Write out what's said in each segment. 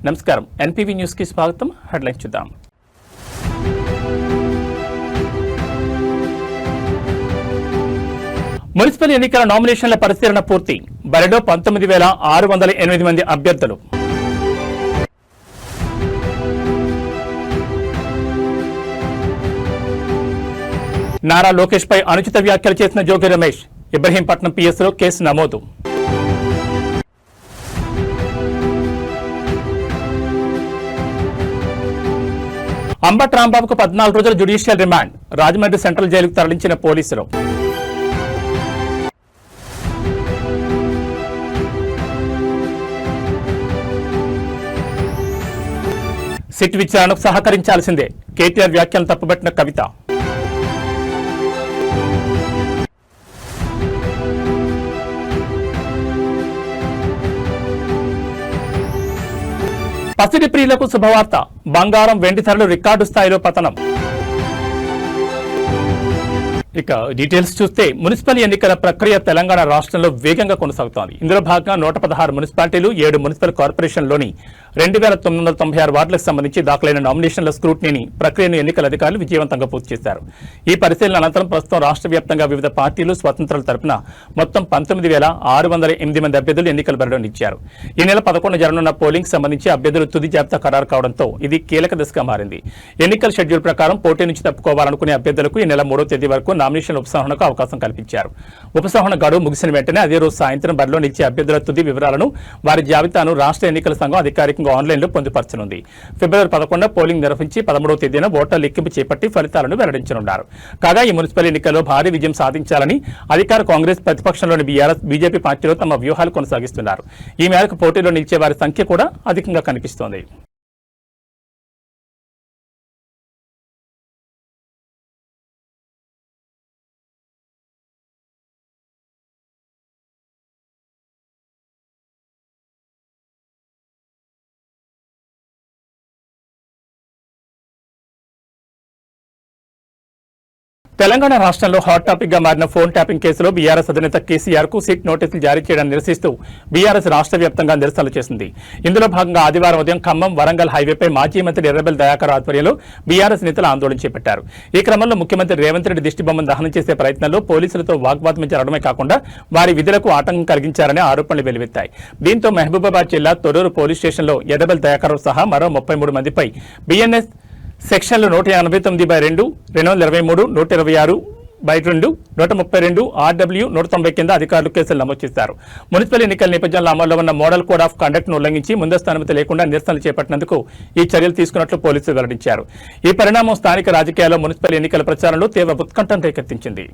నమస్కారం, NPV news కి స్వాగతం. హెడ్లైన్స్ చూద్దాం. మున్సిపల్ ఎన్నికల నామినేషన్ల పరిశీలన పూర్తి. బరిలో 19,608 మంది అభ్యర్థులు. నారా లోకేష్ పై అనుచిత వ్యాఖ్యలు చేసిన జోగి రమేష్. ఇబ్రహీంపట్నం పిఎస్లో కేసు నమోదు. అంబట్ రాంబాబుకు 14 రోజుల జ్యుడిషియల్ రిమాండ్. రాజమండ్రి సెంట్రల్ జైలుకు తరలించిన పోలీసులు. సిట్ విచారణకు సహకరించాల్సిందే. కేటీఆర్ వ్యాఖ్యలను తప్పుబట్టిన కవిత. పసిడి ప్రియులకు శుభవార్త. బంగారం, వెండి ధరలు రికార్డు స్థాయిలో పతనం. ఇక డీటెయిల్స్ చూస్తే మున్సిపల్ ఎన్నికల ప్రక్రియ తెలంగాణ రాష్ట్రంలో వేగంగా కొనసాగుతోంది. ఇందులో భాగంగా 116 మున్సిపాలిటీలు, 7 మున్సిపల్ కార్పొరేషన్లోని 2,996 వార్డులకు సంబంధించి దాఖలైన నామినేషన్ల స్క్రూటినీని ప్రక్రియను ఎన్నికల అధికారులు విజయవంతంగా పూర్తి చేశారు. ఈ పరిశీలన అనంతరం ప్రస్తుతం రాష్ట్ర వ్యాప్తంగా వివిధ పార్టీలు, స్వతంత్రుల తరపున మొత్తం 19,608 మంది అభ్యర్థులు ఎన్నికల బరిలో నిలిచారు. ఈ నెల 11 జరగనున్న పోలింగ్ సంబంధించి అభ్యర్థులు తుది జాబితా ఖరారు కావడంతో ఇది కీలక దశగా మారింది. ఎన్నికల షెడ్యూల్ ప్రకారం పోటీ నుంచి తప్పుకోవాలనుకునే అభ్యర్థులకు ఈ నెల 3వ తేదీ వరకు నామినేషన్ ఉపసంహరణకు అవకాశం కల్పించారు. ఉపసంహరణ గడువు ముగిసిన వెంటనే అదే రోజు సాయంత్రం బరిలో నిలిచే అభ్యర్థుల తుది వివరాలను, వారి జాబితాను రాష్ట్ర ఎన్నికల సంఘం అధికారికంగా ఆన్లైన్లో పొందుపరచనుంది. ఫిబ్రవరి 11 పోలింగ్ నిర్వహించి 13వ తేదీన ఓట్ల లెక్కింపు చేపట్టి ఫలితాలను వెల్లడించనున్నారు. కాగా ఈ మున్సిపల్ ఎన్నికల్లో భారీ విజయం సాధించాలని అధికార కాంగ్రెస్, ప్రతిపక్షంలోని బీజేపీ పార్టీలు తమ వ్యూహాలు కొనసాగిస్తున్నారు. ఈ మేరకు పోటీలో నిలిచే వారి సంఖ్య కూడా అధికంగా కనిపిస్తోంది. తెలంగాణ రాష్ట్రంలో హాట్ టాపిక్ గా మారిన ఫోన్ ట్యాపింగ్ కేసులో బీఆర్ఎస్ అధినేత కేసీఆర్ కు సిట్ నోటీసులు జారీ చేయడాన్ని నిరసిస్తూ బీఆర్ఎస్ రాష్ట్ర వ్యాప్తంగా నిరసనలు చేసింది. ఇందులో భాగంగా ఆదివారం ఉదయం ఖమ్మం, వరంగల్ హైవేపై మాజీ మంత్రి ఎర్రబెల్లి దయాకర్ ఆధ్వర్యంలో బీఆర్ఎస్ నేతలు ఆందోళన చేపట్టారు. ఈ క్రమంలో ముఖ్యమంత్రి రేవంత్ రెడ్డి దిష్టిబొమ్మను దహనం చేసే ప్రయత్నంలో పోలీసులతో వాగ్వాదం జరగడమే కాకుండా వారి విధులకు ఆటంకం కలిగించారనే ఆరోపణలు వెలువెత్తాయి. దీంతో మహబూబాబాద్ జిల్లా తొర్రూరు పోలీస్ స్టేషన్లో ఎర్రబెల్లి దయాకర్ సహా మరో 33 మందిపై బీఎన్ఎస్ సెక్షన్లు 189/2, 223, 126/2, 132, RW 190 కింద అధికారులు కేసులు నమోదు చేశారు. మున్సిపల్ ఎన్నికల నేపథ్యంలో అమల్లో ఉన్న మోడల్ కోడ్ ఆఫ్ కండక్ట్ ను ఉల్లంఘించి ముందస్తు అనుమతి లేకుండా నిరసనలు చేపట్టినందుకు ఈ చర్యలు తీసుకున్నట్లు పోలీసులు వెల్లడించారు. ఈ పరిణామం స్థానిక రాజకీయాల్లో మున్సిపల్ ఎన్నికల ప్రచారంలో తీవ్ర ఉత్కంఠను రేకెత్తించింది.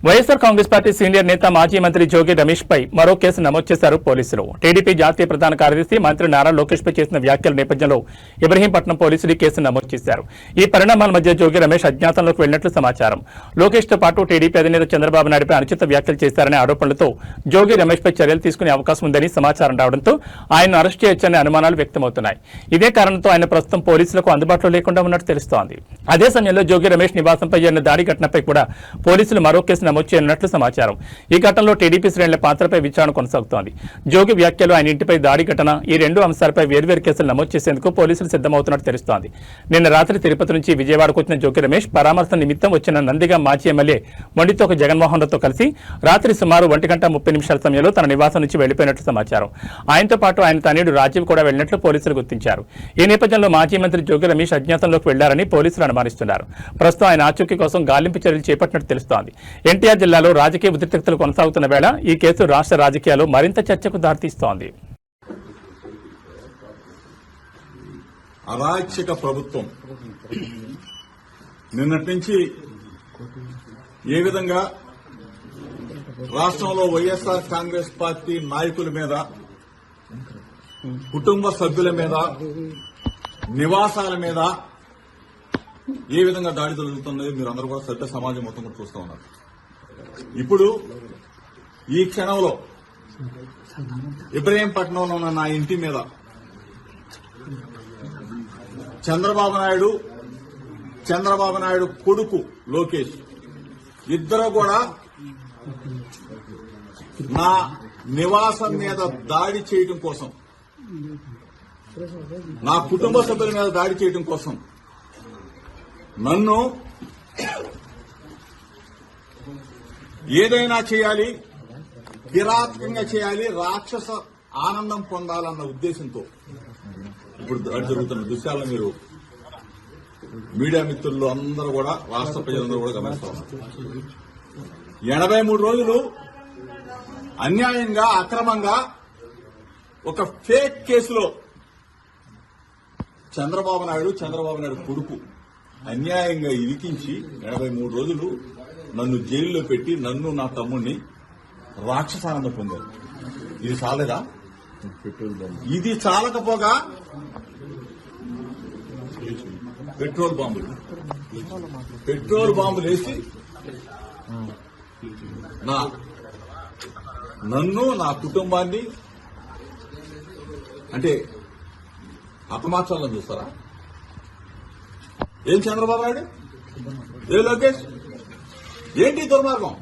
వైఎస్ఆర్ కాంగ్రెస్ పార్టీ సీనియర్ నేత, మాజీ మంత్రి జోగి రమేష్ పై మరో కేసు నమోదు చేశారు పోలీసులు. టీడీపీ జాతీయ ప్రధాన కార్యదర్శి మంత్రి నారా లోకేష్ పై చేసిన వ్యాఖ్యల నేపథ్యంలో ఇబ్రహీంపట్నం పోలీసులు ఈ కేసు నమోదు చేశారు. ఈ పరిణామాల మధ్య జోగి రమేష్ అజ్ఞాతంలోకి వెళ్లినట్లు సమాచారం. లోకేష్ తో పాటు టీడీపీ అధినేత చంద్రబాబు నాయుడుపై అనుచిత వ్యాఖ్యలు చేశారనే ఆరోపణలతో జోగి రమేష్ పై చర్యలు తీసుకునే అవకాశం ఉందని సమాచారం రావడంతో ఆయన్ను అరెస్ట్ చేయొచ్చనే అనుమానాలు వ్యక్తమవుతున్నాయి. ఇదే కారణంతో ఆయన ప్రస్తుతం పోలీసులకు అందుబాటులో లేకుండా ఉన్నట్టు తెలుస్తోంది. అదే సమయంలో జోగి రమేష్ నివాసంపై జరిగిన దాడి ఘటనపై కూడా పోలీసులు మరో కేసు నమోదు చేయనున్నట్లు సమాచారం. ఈ ఘటనలో టీడీపీ శ్రేణుల పాత్రపై విచారణ కొనసాగుతోంది. జోగి వ్యాఖ్యలు, ఆయన ఇంటిపై దాడి ఘటన, ఈ 2 అంశాలపై వేర్వేరు కేసులు నమోదు చేసేందుకు పోలీసులు సిద్దమవుతున్నట్టు తెలుస్తోంది. నిన్న రాత్రి తిరుపతి నుంచి విజయవాడకు వచ్చిన జోగి రమేష్ పరామర్శ నిమిత్తం వచ్చిన నందిగా మాజీ ఎమ్మెల్యే మొండితోక జగన్మోహన్ రెడ్డితో కలిసి రాత్రి సుమారు 1:30 సమయంలో తన నివాసం నుంచి వెళ్లిపోయినట్లు సమాచారం. ఆయనతో పాటు ఆయన తనయుడు రాజీవ్ కూడా వెళ్లినట్లు పోలీసులు గుర్తించారు. ఈ నేపథ్యంలో మాజీ మంత్రి జోగి రమేష్ అజ్ఞాతంలోకి వెళ్లారని పోలీసులు అనుమానిస్తున్నారు. ప్రస్తుతం ఆయన ఆచూకీ కోసం గాలింపు చర్యలు చేపట్టినట్టు తెలుస్తోంది. ఎన్టీఆర్ జిల్లాలో రాజకీయ ఉద్రిక్తతలు కొనసాగుతున్న వేళ ఈ కేసు రాష్ట్ర రాజకీయాల్లో మరింత చర్చకు దారితీస్తోంది. అరాచక ప్రభుత్వం నిన్నటి నుంచి ఏ విధంగా రాష్ట్రంలో వైఎస్ఆర్ కాంగ్రెస్ పార్టీ నాయకుల మీద, కుటుంబ సభ్యుల మీద, నివాసాల మీద ఏ విధంగా దాడి జరుగుతున్నది మీరు అందరూ కూడా సభ్య సమాజం మొత్తం కూడా చూస్తూ ఉన్నారు. ఇప్పుడు ఈ క్షణంలో ఇబ్రహీంపట్నంలో ఉన్న నా ఇంటి మీద చంద్రబాబు నాయుడు చంద్రబాబు నాయుడు కొడుకు లోకేష్ ఇద్దరు కూడా నా నివాసం మీద దాడి చేయడం కోసం, నా కుటుంబ సభ్యుల మీద దాడి చేయడం కోసం నన్ను ఏదైనా చేయాలి, కిరాతకంగా చేయాలి, రాక్షస ఆనందం పొందాలన్న ఉద్దేశంతో ఇప్పుడు దాడి జరుగుతున్న దృశ్యాలను మీరు మీడియా మిత్రులు అందరూ కూడా, రాష్ట్ర ప్రజలందరూ కూడా గమనిస్తా ఉన్నారు. 83 రోజులు అన్యాయంగా, అక్రమంగా ఒక ఫేక్ కేసులో చంద్రబాబు నాయుడు కొడుకు అన్యాయంగా ఇరికించి 83 రోజులు నన్ను జైల్లో పెట్టి నన్ను నా తమ్ముడిని రాక్షసానందం పొందారు. ఇది చాలేదా? ఇది చాలకపోగా పెట్రోల్ బాంబులు వేసి నన్ను నా కుటుంబాన్ని అంటే అపమార్చాలని చూస్తారా? ఏం చంద్రబాబు నాయుడు, ఏ లోకేష్, ఏంటి దుర్మార్గం?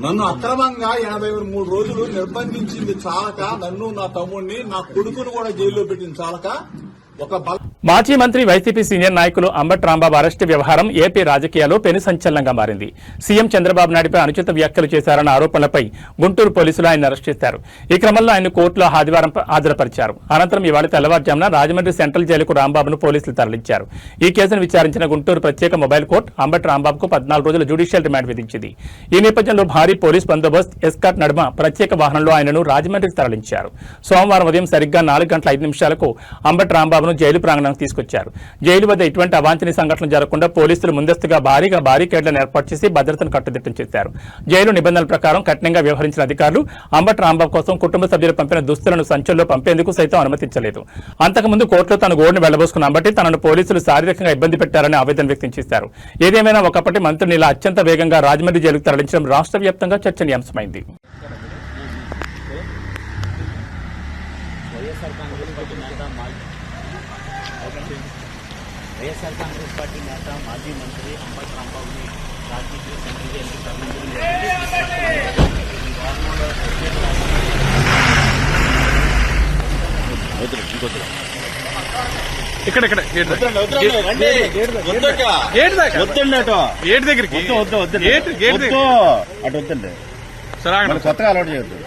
నన్ను అక్రమంగా 83 రోజులు నిర్బంధించింది చాలక, నన్ను నా తమ్ముడిని నా కొడుకును కూడా జైల్లో పెట్టింది చాలక ఒక మాజీ మంత్రి వైసీపీ సీనియర్ నాయకులు అంబటి రాంబాబు అరెస్టు వ్యవహారం ఏపీ రాజకీయాల్లో పెను సంచలనంగా మారింది. సీఎం చంద్రబాబు నాయుడుపై అనుచిత వ్యాఖ్యలు చేశారన్న ఆరోపణలపై గుంటూరు పోలీసులు ఆయన అరెస్ట్ చేశారు. ఈ క్రమంలో ఆయన కోర్టులో ఆదివారం హాజరుపరిచారు. అనంతరం ఇవాళ తెల్లవారుజామున రాజమండ్రి సెంట్రల్ జైలుకు రాంబాబును పోలీసులు తరలించారు. ఈ కేసును విచారించిన గుంటూరు ప్రత్యేక మొబైల్ కోర్టు అంబటి రాంబాబుకు 14 రోజుల జ్యుడిషియల్ రిమాండ్ విధించింది. ఈ నేపథ్యంలో భారీ పోలీస్ బందోబస్తు, ఎస్కార్ట్ నడుమ ప్రత్యేక వాహనంలో ఆయనను రాజమండ్రికి తరలించారు. సోమవారం ఉదయం సరిగ్గా 4:05 అంబటి రాంబాబును జైలు ప్రాంగణం తీసుకొచ్చారు. జైలు వద్ద ఇటువంటి అవాంఛనీయ సంఘటనలు జరగకుండా పోలీసులు ముందస్తుగా భారీగా బారికేడ్లను ఏర్పాటు చేసి భద్రతను కట్టుదిట్టం చేశారు. జైలు నిబంధనల ప్రకారం కఠినంగా వ్యవహరించిన అధికారులు అంబటి రాంబాబు కోసం కుటుంబ సభ్యులు పంపిన దుస్తులను సంచుల్లో పంపేందుకు సైతం అనుమతించలేదు. అంతకుముందు కోర్టులో తన గోడును వెళ్లబోసుకున్న అంబటి తనను పోలీసులు శారీరకంగా ఇబ్బంది పెట్టారని ఆవేదన వ్యక్తం చేశారు. ఏదేమైనా ఒకప్పటి మంత్రిని ఇలా అత్యంత వేగంగా రాజమండ్రి జైలుకు తరలించడం రాష్ట్ర వ్యాప్తంగా చర్చనీయాంశమైంది. వైఎస్ఆర్ కాంగ్రెస్ పార్టీ నేత మాజీ మంత్రి అంబటి రాంబాబుని రాజమండ్రి సెంట్రల్ జైలుకు తరలించడం కొత్తగా అలవాటు చేయొద్దు.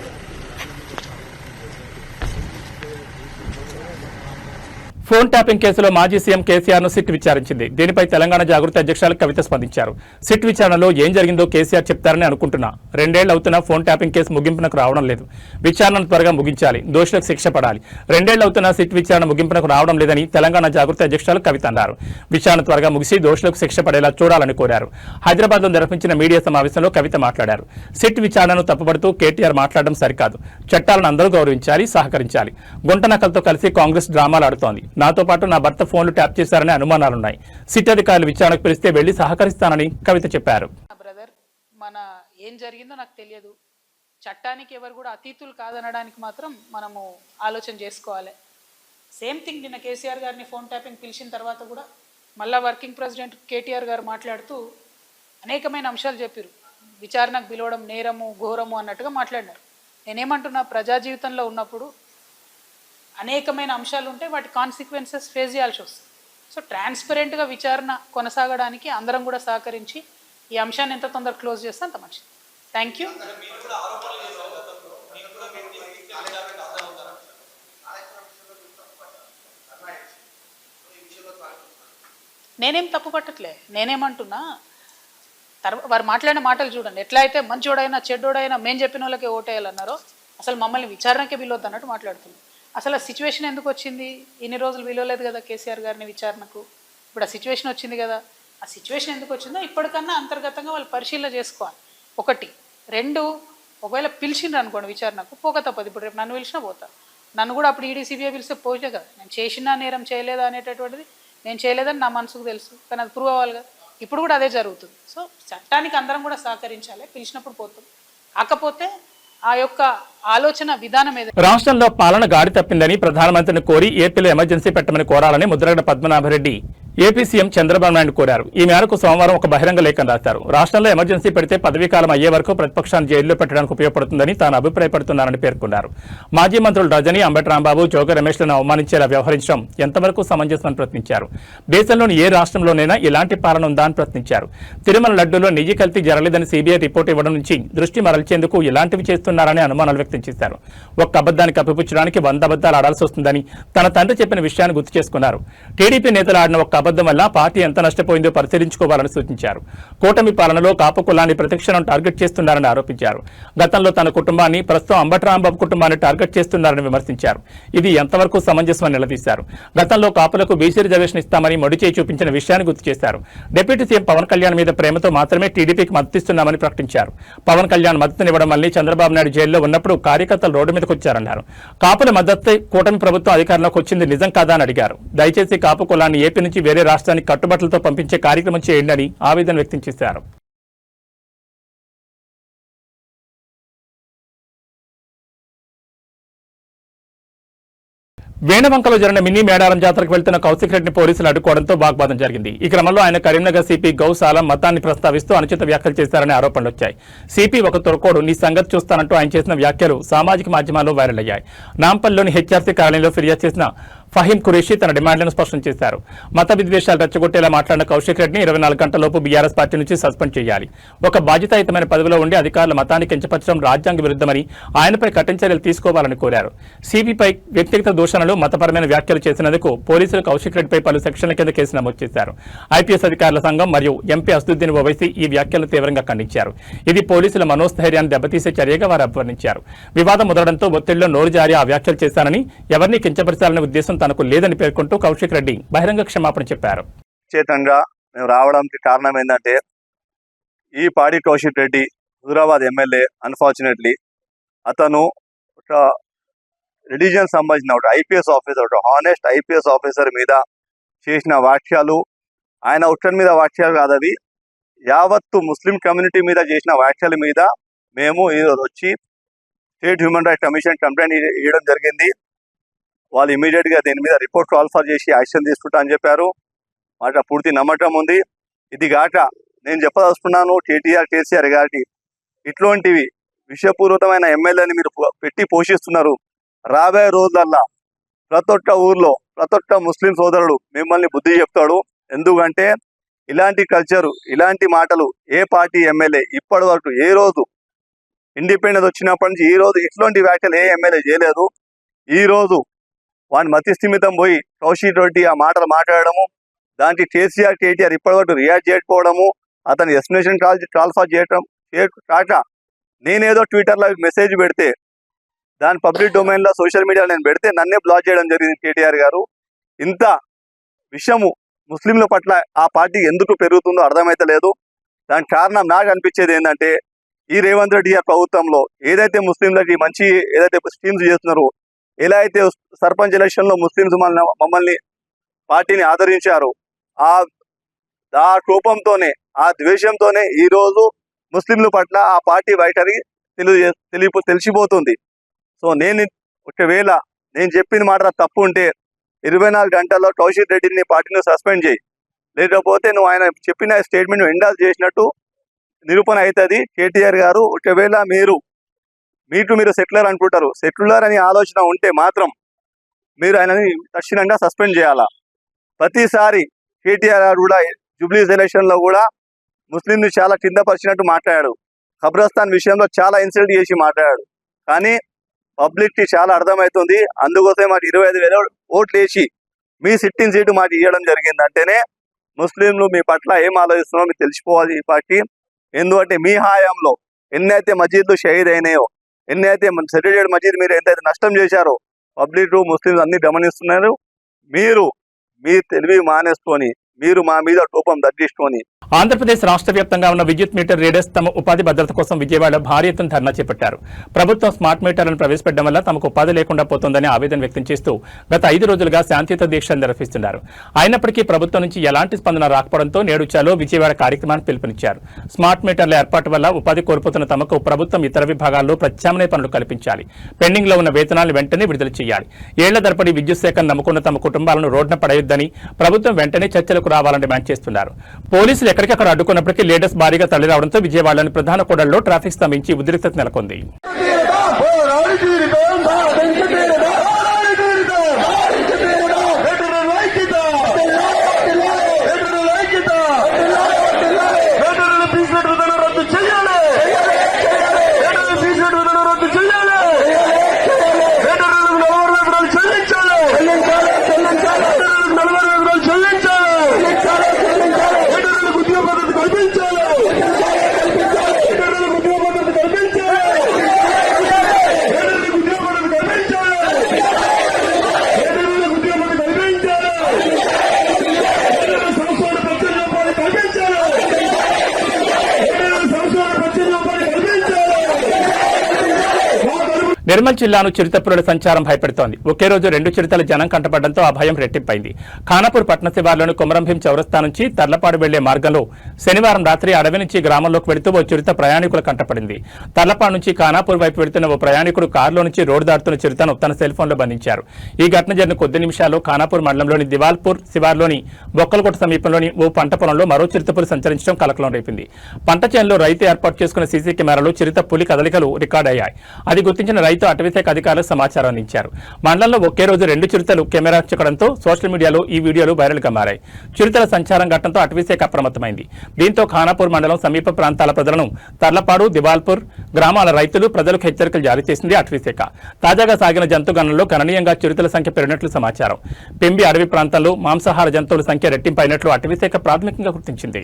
ఫోన్ ట్యాపింగ్ కేసులో మాజీ సీఎం కేసీఆర్ ను సిట్ విచారించింది. దీనిపై తెలంగాణ జాగృతి అధ్యక్షురాలు కవిత స్పందించారు. సిట్ విచారణలో ఏం జరిగిందో కేసీఆర్ చెప్తారని అనుకుంటున్నా. 2 ఏళ్లు అవుతున్నా ఫోన్ ట్యాపింగ్ కేసు ముగింపునకు రావడం లేదు. విచారణను త్వరగా ముగించాలి, దోషులకు శిక్ష పడాలి. 2 ఏళ్లు అవుతున్నా సిట్ విచారణ ముగింపునకు రావడం లేదని తెలంగాణ జాగృతి అధ్యక్షురాలు కవిత అన్నారు. విచారణ త్వరగా ముగిసి దోషులకు శిక్ష పడేలా చూడాలని కోరారు. హైదరాబాద్ లో నిర్వహించిన మీడియా సమావేశంలో కవిత మాట్లాడారు. సిట్ విచారణను తప్పుపడుతూ కేటీఆర్ మాట్లాడడం సరికాదు. చట్టాలను అందరూ గౌరవించాలి, సహకరించాలి. గుంట నకలతో కలిసి కాంగ్రెస్ డ్రామాలు ఆడుతోంది. నాతో పాటు నా భర్త ఫోన్లు ట్యాప్ చేశారనే అనుమానాలున్నాయి. సిట్ అధికారులు విచారణకు పిలిస్తే వెళ్లి సహకరిస్తానని కవిత చెప్పారు. బ్రదర్, మన ఏం జరిగిందో నాకు తెలియదు. చట్టానికి ఎవరు కూడా అతీతులు కాదనడానికి మాత్రం మనము ఆలోచన చేసుకోవాలి. సేమ్ థింగ్ నిన్న కేసీఆర్ గారిని ఫోన్ ట్యాపింగ్ పిలిచిన తర్వాత కూడా మళ్ళా వర్కింగ్ ప్రెసిడెంట్ కేటీఆర్ గారు మాట్లాడుతూ అనేకమైన అంశాలు చెప్పారు. విచారణకు పిలవడం నేరము, ఘోరము అన్నట్టుగా మాట్లాడినారు. నేనేమంటున్నా, ప్రజా జీవితంలో ఉన్నప్పుడు అనేకమైన అంశాలు ఉంటే వాటి కాన్సిక్వెన్సెస్ ఫేస్ చేయాల్సి వస్తుంది. సో ట్రాన్స్పరెంట్గా విచారణ కొనసాగడానికి అందరం కూడా సహకరించి ఈ అంశాన్ని ఎంత తొందరగా క్లోజ్ చేస్తే అంత మంచిది. Thank you. నేనేం తప్పు పట్టట్లే. నేనేమంటున్నా, వారు మాట్లాడిన మాటలు చూడండి. ఎట్లా అయితే మంచోడైనా చెడ్డోడైనా మేము చెప్పిన వాళ్ళకే ఓటేయాలన్నారో అసలు మమ్మల్ని విచారణకే పిలవద్దు అన్నట్టు మాట్లాడుతున్నాం. అసలు ఆ సిచ్యువేషన్ ఎందుకు వచ్చింది? ఇన్ని రోజులు పిలవలేదు కదా కేసీఆర్ గారిని విచారణకు. ఇప్పుడు ఆ సిచ్యువేషన్ వచ్చింది కదా. ఆ సిచ్యువేషన్ ఎందుకు వచ్చిందో ఇప్పటికన్నా అంతర్గతంగా వాళ్ళు పరిశీలన చేసుకోవాలి. 1, 2, ఒకవేళ పిలిచిండ్రు అనుకోండి విచారణకు, పోక తప్పదు. ఇప్పుడు రేపు నన్ను పిలిచినా పోతా. నన్ను కూడా అప్పుడు ఈడీ సిబిఐ పిలిస్తే పోయినా కదా. నేను చేసినా నేరం చేయలేదా అనేటటువంటిది నేను చేయలేదని నా మనసుకు తెలుసు, కానీ అది ప్రూవ్ అవ్వాలి కదా. ఇప్పుడు కూడా అదే జరుగుతుంది. సో చట్టానికి అందరం కూడా సహకరించాలి. పిలిచినప్పుడు పోతాం. కాకపోతే ఆ యొక్క ఆలోచన విధానం ఏదైతే రాష్ట్రంలో పాలన గాడి తప్పిందని ప్రధానమంత్రిని కోరి ఏపీలో ఎమర్జెన్సీ పెట్టమని కోరాలని ముద్రగడ పద్మనాభరెడ్డి ఏపీ సీఎం చంద్రబాబు నాయుడు కోరారు. ఈ మేరకు సోమవారం ఒక బహిరంగ లేఖను రాశారు. రాష్ట్రంలో ఎమర్జెన్సీ పెడితే పదవీకాలం అయ్యే వరకు ప్రతిపక్షాన్ని జైల్లో పెట్టడానికి ఉపయోగపడుతుందని తాను అభిప్రాయపడుతున్నారని పేర్కొన్నారు. మాజీ మంత్రులు రజనీ, అంబటి రాంబాబు, జోగి రమేష్లను అవమానించేలా వ్యవహరించడం ఎంతవరకు సమంజసమని ప్రశ్నించారు. దేశంలోని ఏ రాష్ట్రంలోనైనా ఇలాంటి పాలన ఉందా అని ప్రశ్నించారు. తిరుమల లడ్డూలో నెయ్యి కల్తీ జరగలేదని సీబీఐ రిపోర్టు ఇవ్వడం నుంచి దృష్టి మరల్చేందుకు ఇలాంటివి చేస్తున్నారని అనుమానాలు వ్యక్తం చేశారు. ఒక్క అబద్దాన్ని కప్పిపుచ్చడానికి 100 అబద్దాలు ఆడాల్సి వస్తుందని తన తండ్రి చెప్పిన విషయాన్ని గుర్తు చేసుకున్నారు. టీడీపీ నేతలు ఆడిన ఒక్క అబద్ధం వల్ల పార్టీ ఎంత నష్టపోయిందో పరిశీలించుకోవాలని సూచించారు. కూటమి పాలనలో కాపు కులాన్ని ప్రతిక్షణం టార్గెట్ చేస్తున్నారని ఆరోపించారు. గతంలో తన కుటుంబాన్ని, ప్రస్తుతం అంబటి రాంబాబు కుటుంబాన్ని టార్గెట్ చేస్తున్నారని విమర్శించారు. ఇది ఎంతవరకు సమంజసమని నిలదీశారు. గతంలో కాపులకు బీసీ రిజర్వేషన్ ఇస్తామని మొడిచేయి చూపించిన విషయాన్ని గుర్తు చేశారు. డిప్యూటీ సీఎం పవన్ కళ్యాణ్ మీద ప్రేమతో మాత్రమే టీడీపీకి మద్దతిస్తున్నామని ప్రకటించారు. పవన్ కళ్యాణ్ మద్దతునివ్వడం వల్లే చంద్రబాబు నాయుడు జైల్లో ఉన్నప్పుడు కార్యకర్తలు రోడ్డు మీదకు వచ్చారన్నారు. కాపుల మద్దతు కూటమి ప్రభుత్వం అధికారంలోకి వచ్చింది నిజం కాదా అని అడిగారు. దయచేసి కాపు కులాన్ని ఏపీ నుంచి వేరే రాష్ట్రానికి కట్టుబట్టలతో పంపించే కార్యక్రమం చేయండి అని ఆవేదన వ్యక్తం చేశారు. వేణవంకలో జరిగిన మినీ మేడారం జాతరకు వెళ్తున్న కౌశిక్ రెడ్డిని పోలీసులు అడ్డుకోవడంతో వాగ్వాదం జరిగింది. ఈ క్రమంలో ఆయన కరీంనగర్ సిపి గౌసాలం మతాన్ని ప్రస్తావిస్తూ అనుచిత వ్యాఖ్యలు చేశారనే ఆరోపణలు వచ్చాయి. సిపి ఒక తొరకోడు నీ సంగతి చూస్తానంటూ ఆయన చేసిన వ్యాఖ్యలు సామాజిక మాధ్యమాల్లో వైరల్ అయ్యాయి. నాంపల్లిలోని హెచ్ఆర్సీ కాలనీలో ఫిర్యాదు చేసిన ఫహీం ఖురేషీ తన డిమాండ్లను స్పష్టం చేశారు. మత విద్వేషాలు రెచ్చగొట్టేలా మాట్లాడిన కౌశిక్ రెడ్డిని 24 గంటలలోపు బీఆర్ఎస్ పార్టీ నుంచి సస్పెండ్ చేయాలి. ఒక బాధ్యతాయుతమైన పదవిలో ఉండి అధికారుల మతాన్ని కించపరచడం రాజ్యాంగ విరుద్ధమని, ఆయనపై కఠిన చర్యలు తీసుకోవాలని కోరారు. సిపిపై వ్యక్తిగత దూషణలు, మతపరమైన వ్యాఖ్యలు చేసినందుకు పోలీసులు కౌశిక్ రెడ్డిపై పలు సెక్షన్ల కింద కేసు నమోదు చేశారు. ఐపీఎస్ అధికారుల సంఘం మరియు ఎంపీ అసదుద్దీన్ ఓవైసీ ఈ వ్యాఖ్యలను తీవ్రంగా ఖండించారు. ఇది పోలీసుల మనోస్థైర్యాన్ని దెబ్బతీసే చర్యగా వారు అభివర్ణించారు. వివాదం ముదరడంతో ఒత్తిడిలో నోరు జారి ఆ వ్యాఖ్యలు చేశానని, ఎవరిని కించపరచాలనే ఉద్దేశం తనకు లేదని పేర్కొంటూ కౌశిక్ రెడ్డి బహిరంగ క్షమాపణ చెప్పారు. చేతంగా మేము రావడానికి కారణం ఏంటంటే ఈ పాడి కౌశిక్ రెడ్డి హుజురాబాద్ ఎమ్మెల్యే, అన్ఫార్చునేట్లీ అతను ఒక రిలీజియన్ సంబంధించిన ఒక ఐపీఎస్ ఆఫీసర్, ఒక హానెస్ట్ ఐపీఎస్ ఆఫీసర్ మీద చేసిన వ్యాఖ్యలు, ఆయన ఒక్కరి మీద వ్యాఖ్యలు కాదు, అవి యావత్తు ముస్లిం కమ్యూనిటీ మీద చేసిన వ్యాఖ్యల మీద మేము ఈరోజు వచ్చి state human rights commission complaint ఇవ్వడం జరిగింది. వాళ్ళు ఇమీడియట్ గా దీని మీద రిపోర్ట్ కాల్ఫర్ చేసి యాక్షన్ తీసుకుంటా అని చెప్పారు. మాట పూర్తి నమ్మకం ఉంది. ఇది గాక నేను చెప్పదలుచుకున్నాను కేసీఆర్ గారికి, ఇట్లాంటివి విషపూరితమైన ఎమ్మెల్యేని మీరు పెట్టి పోషిస్తున్నారు. రాబోయే రోజులల్లా ప్రతి ఒక్క ఊర్లో ప్రతి ఒక్క ముస్లిం సోదరుడు మిమ్మల్ని బుద్ధి చెప్తాడు. ఎందుకంటే ఇలాంటి కల్చరు, ఇలాంటి మాటలు ఏ పార్టీ ఎమ్మెల్యే ఇప్పటి వరకు ఏ రోజు ఇండిపెండెన్స్ వచ్చినప్పటి నుంచి ఈ రోజు ఇట్లాంటి వ్యాఖ్యలు ఏ ఎమ్మెల్యే చేయలేదు. ఈ రోజు వాని మతిస్థిమితం పోయి కౌశిక్ రెడ్డి ఆ మాటలు మాట్లాడము, దానికి కేటీఆర్ ఇప్పటివరకు రియాక్ట్ చేయకపోవడము, అతని ఎస్టిమేషన్ కాల్ఫర్ చేయటం కాక నేనేదో ట్విట్టర్లో మెసేజ్ పెడితే దాని పబ్లిక్ డొమైన్లో సోషల్ మీడియాలో నేను పెడితే నన్నే బ్లాక్ చేయడం జరిగింది కేటీఆర్ గారు. ఇంత విషయము ముస్లింల పట్ల ఆ పార్టీ ఎందుకు పెరుగుతుందో అర్థమైతే లేదు. దానికి కారణం నాకు అనిపించేది ఏంటంటే ఈ రేవంత్ రెడ్డి గారి ప్రభుత్వంలో ఏదైతే ముస్లింలకి మంచి ఏదైతే స్కీమ్స్ చేస్తున్నారో, ఎలా అయితే సర్పంచ్ ఎలక్షన్ లో ముస్లింస్ మమ్మల్ని పార్టీని ఆదరించారు, ఆ కోపంతోనే ఆ ద్వేషంతోనే ఈ రోజు ముస్లింల పట్ల ఆ పార్టీ వైఖరి తెలిసిపోతుంది. సో ఒకవేళ నేను చెప్పిన మాట తప్పు ఉంటే 24 గంటల్లో కౌశిక్ రెడ్డిని పార్టీని సస్పెండ్ చేయి, లేకపోతే నువ్వు ఆయన చెప్పిన స్టేట్మెంట్ ఎండాల్ చేసినట్టు నిరూపణ అవుతుంది. కేటీఆర్ గారు ఒకవేళ మీరు సెక్యులర్ అనుకుంటారు, సెక్యులర్ అని ఆలోచన ఉంటే మాత్రం మీరు ఆయనని తక్షణంగా సస్పెండ్ చేయాలా. ప్రతిసారి కేటీఆర్ గారు కూడా జూబ్లీస్ ఎలక్షన్ లో కూడా ముస్లింని చాలా కింద పరిచినట్టు మాట్లాడాడు. ఖబ్రస్థాన్ విషయంలో చాలా ఇన్సల్ట్ చేసి మాట్లాడాడు. కానీ పబ్లిక్ కి చాలా అర్థమవుతుంది. అందుకోసం మాకు 25,000 ఓట్లు వేసి మీ సిట్టింగ్ సీటు మాకు ఇవ్వడం జరిగిందంటేనే ముస్లింలు మీ పట్ల ఏం ఆలోచిస్తున్నారో మీకు తెలిసిపోవాలి ఈ పార్టీ. ఎందుకంటే మీ హాయంలో ఎన్నైతే మసీదులు షహీద్ అయినాయో, ఎన్నైతే సెక్రటరీ మసీద్ మీరు ఎంతైతే నష్టం చేశారో పబ్లిక్ ముస్లింలు అన్ని గమనిస్తున్నారు. మీరు మీ తెలివి మానేసుకొని మీరు మా మీద కోపం తగ్గించుకొని ఆంధ్రప్రదేశ్ రాష్ట్ర వ్యాప్తంగా ఉన్న విద్యుత్ మీటర్ రీడర్స్ తమ ఉపాధి భద్రత కోసం విజయవాడ భారీ ఎత్తున ధర్నా చేపట్టారు. ప్రభుత్వం స్మార్ట్ మీటర్లను ప్రవేశపెట్టడం వల్ల తమకు ఉపాధి లేకుండా పోతోందని ఆవేదన వ్యక్తం చేస్తూ గత 5 రోజులుగా శాంతియుత దీక్ష నిర్వహిస్తున్నారు. అయినప్పటికీ ప్రభుత్వం నుంచి ఎలాంటి స్పందన రాకపోవడంతో నేడు చలో విజయవాడ కార్యక్రమాన్ని పిలుపునిచ్చారు. స్మార్ట్ మీటర్ల ఏర్పాటు వల్ల ఉపాధి కోల్పోతున్న తమకు ప్రభుత్వం ఇతర విభాగాల్లో ప్రత్యామ్నాయ పనులు కల్పించాలి. పెండింగ్ లో ఉన్న వేతనాలు వెంటనే విడుదల చేయాలి. ఏళ్ల తరబడి విద్యుత్ శాఖను నమ్ముకున్న తమ కుటుంబాలను రోడ్డున పడేయొద్దని, ప్రభుత్వం వెంటనే చర్చలకు అదుపులోకి రావాలని డిమాండ్ చేస్తున్నారు. పోలీసులు ఎక్కడికక్కడ అడ్డుకున్నప్పటికీ లీడర్స్ భారీగా తరలిరావడంతో విజయవాడలోని ప్రధాన కూడళ్లలో ట్రాఫిక్ స్తంభించి ఉద్రిక్తత నెలకొంది. నిర్మల్ జిల్లాను చిరుతపురుల సంచారం భయపెడుతోంది. ఒకే రోజు 2 చిరుతల జనం కంటపడడంతో ఆ భయం రెట్టింపైంది. ఖానాపూర్ పట్టణ శివార్లోని కొమరంభీం చౌరస్తా నుంచి తర్లపాడు వెళ్లే మార్గంలో శనివారం రాత్రి అడవి నుంచి గ్రామంలోకి వెళుతూ ఓ చిరుత ప్రయాణికుల కంటపడింది. తర్లపాడు నుంచి ఖానాపూర్ వైపు వెళుతున్న ఓ ప్రయాణికుడు కారులో నుంచి రోడ్డు దాటుతున్న చిరుతను తన సెల్ ఫోన్లో బంధించారు. ఈ ఘటన జరిగిన కొద్ది నిమిషాల్లో ఖానాపూర్ మండలంలోని దివాల్పూర్ శివార్లోని బొక్కలకోట సమీపంలోని ఓ పంట పొలంలో మరో చిరుతపులి సంచరించడం కలకలం రేపింది. పంట చేనులో రైతు ఏర్పాటు చేసుకున్న సీసీ కెమెరాలో చిరుత పులి కదలికలు రికార్డయ్యాయి. అది గుర్తించిన రైతు అటవీశాఖ అధికారులకు సమాచారం అందించారు. మండలంలో ఒకే రోజు 2 చిరుతలు కెమెరా చిక్కడంతో సోషల్ మీడియాలో ఈ వీడియోలు వైరల్ గా మారాయి. చిరుతల సంచారం ఘటనతో అటవీశాఖ అప్రమత్తమైంది. దీంతో ఖానాపూర్ మండలం సమీప ప్రాంతాల ప్రజలను తర్లపాడు దివాల్పూర్ గ్రామాల రైతులు ప్రజలకు హెచ్చరికలు జారీ చేసింది అటవీశాఖ. తాజాగా సాగిన జంతుగణనలో గణనీయంగా చిరుతల సంఖ్య పెరిగినట్లు సమాచారం. పెంబి అడవి ప్రాంతాల్లో మాంసాహార జంతువుల సంఖ్య రెట్టింపైనట్లు అటవీశాఖ ప్రాథమికంగా గుర్తించింది.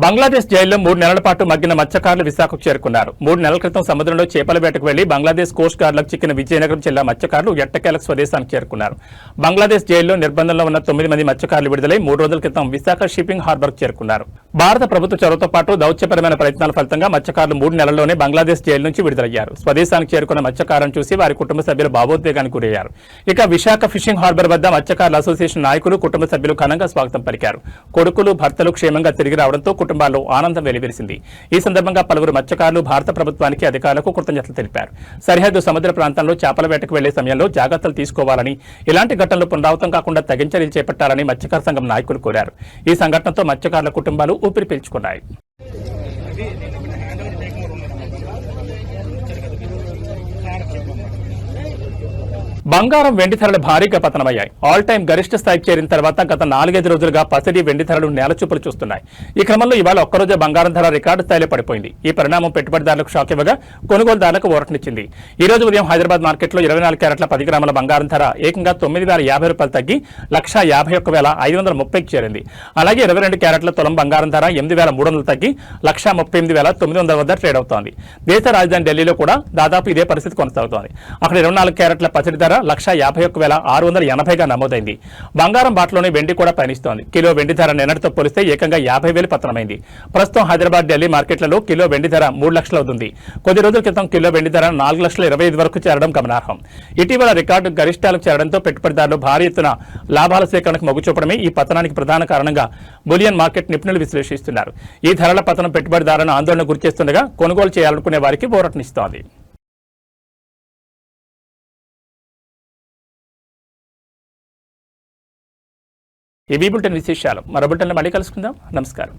బంగ్లాదేశ్ జైల్లో 3 నెలల పాటు మగ్గిన మత్స్యకారులు విశాఖకు చేరుకున్నారు. 3 నెలల క్రితం సముద్రంలో చేపల వేటకు వెళ్లి బంగ్లాదేశ్ కోస్ట్ గార్డులకు చిక్కిన విజయనగరం జిల్లా మత్స్యకారులు ఎట్టకేలకు స్వదేశానికి చేరుకున్నారు. బంగ్లాదేశ్ జైల్లో నిర్బంధంలో ఉన్న 9 మంది మత్స్యకారులు విడుదలై 3 రోజుల క్రితం విశాఖ షిప్పింగ్ హార్బర్కు చేరుకున్నారు. భారత ప్రభుత్వ చొరవతో పాటు దౌత్యపరమైన ప్రయత్నాల ఫలితంగా మత్స్యకారులు 3 నెలల్లోనే బంగ్లాదేశ్ జైలు నుంచి విడుదలయ్యారు. స్వదేశానికి చేరుకున్న మత్స్యకారులను చూసి వారి కుటుంబ సభ్యులు భావోద్వేగానికి గురయ్యారు. ఇక విశాఖ ఫిషింగ్ హార్బర్ వద్ద మత్స్యకారుల అసోసియేషన్ నాయకులు కుటుంబ సభ్యులు ఘనంగా స్వాగతం పలికారు. కొడుకులు భర్తలు క్షేమంగా తిరిగి రావడంతో కుటుంబాల్లో ఆనందం వెలివిరిసింది. ఈ సందర్భంగా పలువురు మత్స్యకారులు భారత ప్రభుత్వానికి అధికారులకు కృతజ్ఞతలు తెలిపారు. సరిహద్దు సముద్ర ప్రాంతంలో చేపల వేటకు వెళ్లే సమయంలో జాగ్రత్తలు తీసుకోవాలని, ఇలాంటి ఘటనలు పునరావృతం కాకుండా తగిన చర్యలు చేపట్టాలని మత్స్యకార సంఘం నాయకులు కోరారు. ఈ సంఘటనతో మత్స్యకారుల కుటుంబాలు ఊపిరి పీల్చుకున్నాయి. బంగారం వెండి ధరలు భారీగా పతనమయ్యాయి. ఆల్ టైం గరిష్ట స్థాయికి చేరిన తర్వాత గత 4-5 రోజులుగా పసిడి వెండి ధరలు నేలచూపులు చూస్తున్నాయి. ఈ క్రమంలో ఇవాళ ఒక్కరోజే బంగారం ధర రికార్డు స్థాయిలో పడిపోయింది. ఈ పరిణామం పెట్టుబడిదారులకు షాక్ ఇవ్వగా కొనుగోలుదారులకు ఊరటనిచ్చింది. ఈ రోజు ఉదయం హైదరాబాద్ మార్కెట్లో 24 క్యారెట్ల 10 గ్రాముల బంగారం ధర ఏకంగా 9,050 రూపాయలు తగ్గి 1,51,530కి చేరింది. అలాగే 22 క్యారెట్ల తులం బంగారం ధర 8,300 తగ్గి 1,38,900 వద్ద ట్రేడ్ అవుతోంది. దేశ రాజధాని ఢిల్లీలో కూడా దాదాపు ఇదే పరిస్థితి కొనసాగుతోంది. అక్కడ 24 క్యారెట్ల పసిడి ధర 1,51,680గా నమోదైంది. బంగారం బాటలోనే వెండి కూడా పయనిస్తోంది. కిలో వెండి ధర నిన్నటితో పోలిస్తే ఏకంగా 50,000 పతనమైంది. ప్రస్తుతం హైదరాబాద్ ఢిల్లీ మార్కెట్లలో కిలో వెండి ధర 3 లక్షలు అవుతుంది. కొద్ది రోజుల క్రితం కిలో వెండి ధర 4,25,000 వరకు చేరడం గమనార్హం. ఇటీవల రికార్డు గరిష్టాలకు చేరడంతో పెట్టుబడిదారులు భారీ ఎత్తున లాభాల సేకరణకు మొగ్గు చూపడమే ఈ పతనానికి ప్రధాన కారణంగా బులియన్ మార్కెట్ నిపుణులు విశ్లేషిస్తున్నారు. ఈ ధరల పతనం పెట్టుబడిదారులను ఆందోళన గురిచేస్తుండగా కొనుగోలు చేయాలనుకునే వారికి ఊరటనిస్తోంది. ఈ బులెటిన్ విశేషాలు మరో బులెటిన్లో మళ్ళీ కలుసుకుందాం. నమస్కారం.